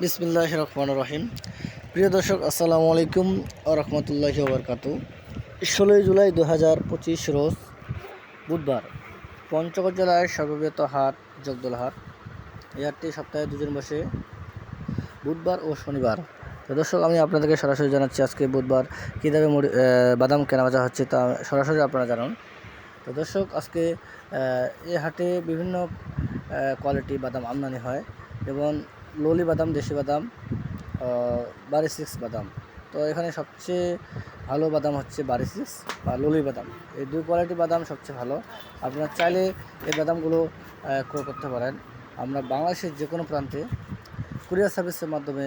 বিসমিল্লাহির রহমানির রহিম। প্রিয় দর্শক, আসসালামু আলাইকুম ওয়া রাহমাতুল্লাহি ওয়া বারাকাতুহু। 16 জুলাই 2025 রোজ বুধবার পঞ্চগড় জেলায় সর্ববৃহৎ হাট জগদল হাট। এই হাটটি সপ্তাহে দুদিন বসে, বুধবার ও শনিবার। তো দর্শক, আমি আপনাদেরকে সরাসরি জানাচ্ছি আজকে বুধবার কী দামে বাদাম কেনাবেচা হচ্ছে, তা সরাসরি আপনারা জানুন। তো দর্শক, আজকে এই হাটে বিভিন্ন কোয়ালিটি বাদাম আমদানি হয়, যেমন ললি বাদাম, দেশি বাদাম, বারি সিক্স বাদাম। তো এখানে সবচেয়ে ভালো বাদাম হচ্ছে বারি সিক্স বা ললি বাদাম। এই দুই কোয়ালিটি বাদাম সবচেয়ে ভালো। আপনারা চাইলে এই বাদামগুলো ক্রয় করতে পারেন। আমরা বাংলাদেশের যে কোনো প্রান্তে কুরিয়ার সার্ভিসের মাধ্যমে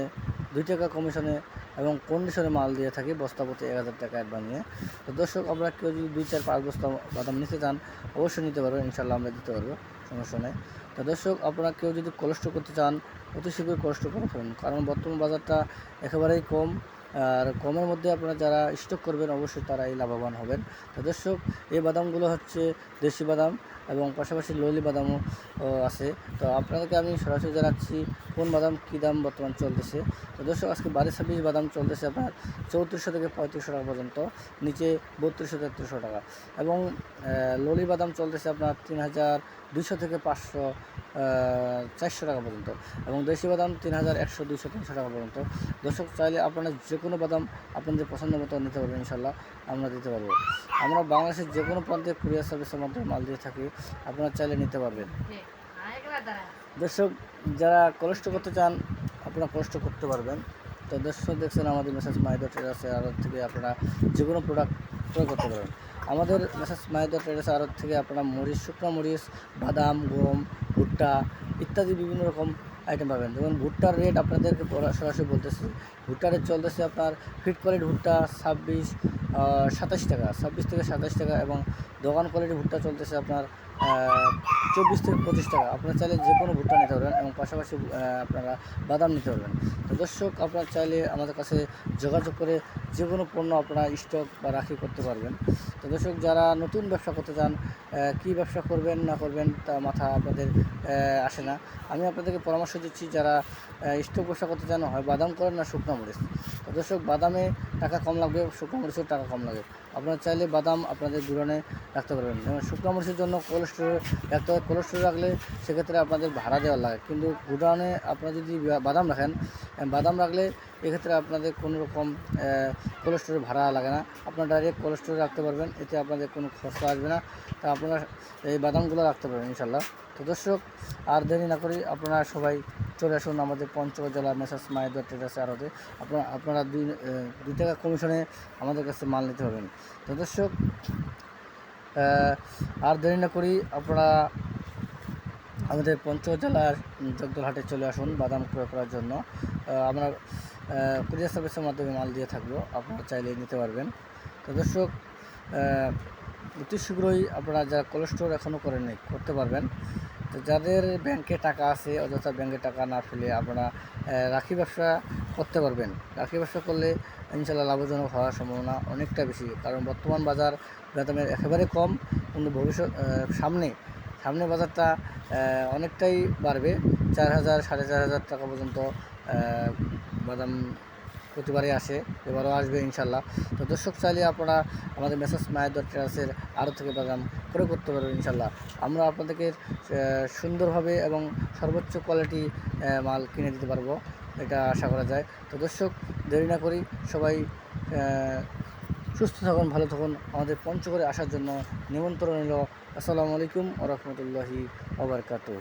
2 টাকা কমিশনে এবং কন্ডিশনে মাল দিয়ে থাকি, বস্তা প্রতি 1000 টাকা অ্যাডভান্স নিয়ে। তো দর্শক, আপনারা কেউ যদি 2-4-5 বস্তা বাদাম নিতে চান অবশ্যই নিতে পারবেন, ইনশাল্লাহ আমরা দিতে পারবো, সমস্যা নেই। তো দর্শক, আপনারা কেউ যদি কোলেস্টোর করতে চান অতি শীঘ্রই কোলেস্টোর করে ফেলুন, কারণ বর্তমান বাজারটা একেবারেই কম। আর কমের মধ্যে আপনারা যারা স্টক করবেন অবশ্যই তারাই লাভবান হবেন। তো দর্শক, এই বাদামগুলো হচ্ছে দেশি বাদাম এবং পাশাপাশি ললি বাদামও আছে। তো আপনাদেরকে আমি সরাসরি জানাচ্ছি কোন বাদাম কী দাম বর্তমান চলতেছে। তো দর্শক, আজকে 22-26 বাদাম চলতেছে আপনার 3400 থেকে 3500 টাকা পর্যন্ত, নিচে 3200-3300 টাকা। এবং ললি বাদাম চলতেছে আপনার 3200 থেকে 500 400 টাকা পর্যন্ত, এবং দেশি বাদাম 3100, 200, 300 টাকা পর্যন্ত। দর্শক, চাইলে আপনারা যে কোনো বাদাম আপনাদের পছন্দ মতো নিতে পারবেন, ইনশাল্লাহ আমরা দিতে পারবো। আমরা বাংলাদেশের যে কোনো প্রান্তে কুরিয়ার সার্ভিসের মাধ্যমে মাল দিয়ে থাকি, আপনারা চাইলে নিতে পারবেন। দর্শক, যারা কোলেস্টোর করতে চান আপনারা কোলেস্টোর করতে পারবেন। তো দর্শক, দেখছেন আমাদের মেসেজ মাহিদা ট্রেডার্সের আড়ত থেকে আপনারা যে কোনো প্রোডাক্ট ক্রয় করতে পারবেন। আমাদের মেসেজ মাহিদা ট্রেডার্সের আড়ত থেকে আপনারা মরিচ, শুকনো মরিচ, বাদাম, গম, ভুট্টা ইত্যাদি বিভিন্ন রকম আইটেম পাবেন। যেমন ভুট্টার রেট আপনাদেরকে সরাসরি বলতেছি। ভুট্টার রেট চলতেছে আপনার ফিট কোয়ালিটি ভুট্টা 27 টাকা, 26 থেকে 27 টাকা, এবং দোকান কোয়ালিটি ভুট্টা চলতেছে আপনার 24 থেকে 25 টাকা। আপনারা চাইলে যে কোনো ভুট্টা নিতে পারবেন এবং পাশাপাশি আপনারা বাদাম নিতে পারবেন। তো দর্শক, আপনারা চাইলে আমাদের কাছে যোগাযোগ করে যে কোনো পণ্য আপনারা স্টক বা রাখি করতে পারবেন। তো দর্শক, যারা নতুন ব্যবসা করতে চান, কী ব্যবসা করবেন না করবেন তা মাথা আপনাদের আসে না, আমি আপনাদেরকে পরামর্শ দিচ্ছি, যারা স্টক ব্যবসা করতে চান হয় বাদাম করেন না শুকনো মরিচ। তো দর্শক, বাদামে টাকা কম লাগবে, শুকনো মরিচের টাকা কম লাগে। আপনারা চাইলে বাদাম আপনাদের গুদামে রাখতে পারবেন। যেমন শুকনো মরিচের জন্য কোলেস্টোরে রাখতে হয়, কোলেস্টোরে রাখলে সেক্ষেত্রে আপনাদের ভাড়া দেওয়া লাগে, কিন্তু গুদামে আপনারা যদি বাদাম রাখেন, বাদাম রাখলে এক্ষেত্রে আপনাদের কোনো রকম কোলেস্টোরে ভাড়া লাগে না, আপনারা ডাইরেক্ট কোলেস্টোরে রাখতে পারবেন, এতে আপনাদের কোনো খরচা আসবে না। তা আপনারা এই বাদামগুলো রাখতে পারবেন, ইনশাল্লাহ। তো দর্শক, আর দেরি না করি আপনারা সবাই চলে আসুন আমাদের পঞ্চগড় জেলার মেসার্স মাহিদা ট্রেডার্সের আড়তে। আপনারা 2 টাকা কমিশনে আমাদের কাছে মাল নিতে পারবেন। তো দর্শক, আর দেরি না করি আপনারা আমাদের পঞ্চগড় জেলার জগদল হাটে চলে আসুন বাদাম ক্রয় করার জন্য। আমরা কুরিয়ার সার্ভিসের মাধ্যমে মাল দিয়ে থাকবো, আপনারা চাইলে নিতে পারবেন। তো দর্শক, অতি শীঘ্রই আপনারা যারা কোলেস্টোর এখনও করেননি করতে পারবেন। তো যাদের ব্যাংকে টাকা আছে, অযথা ব্যাংকে টাকা না ফেলে আপনারা রাখি ব্যবসা করতে পারবেন। রাখি ব্যবসা করলে ইনশাল্লাহ লাভজনক হওয়ার সম্ভাবনা অনেকটা বেশি, কারণ বর্তমান বাজার বাদামের একেবারে কম, কিন্তু ভবিষ্যৎ সামনে বাজারটা অনেকটাই বাড়বে। 4000, 4500 টাকা পর্যন্ত বাদাম প্রতিবারই আসে, এবারও আসবে ইনশাল্লাহ। তো দর্শক, চাইলে আপনারা আমাদের মেসার্স মাহিদা ট্রেডার্সের আরও থেকে বাদাম ক্রয় করতে পারবেন, ইনশাল্লাহ। আমরা আপনাদেরকে সুন্দরভাবে এবং সর্বোচ্চ কোয়ালিটি মাল কিনে দিতে পারবো, এটা আশা করা যায়। তো দর্শক, দেরি না করি সবাই সুস্থ থাকুন, ভালো থাকুন। আমাদের পঞ্চগড়ে আসার জন্য নিমন্ত্রণ রইল। আসসালামু আলাইকুম ওয়া রাহমাতুল্লাহি ওয়া বারাকাতুহু।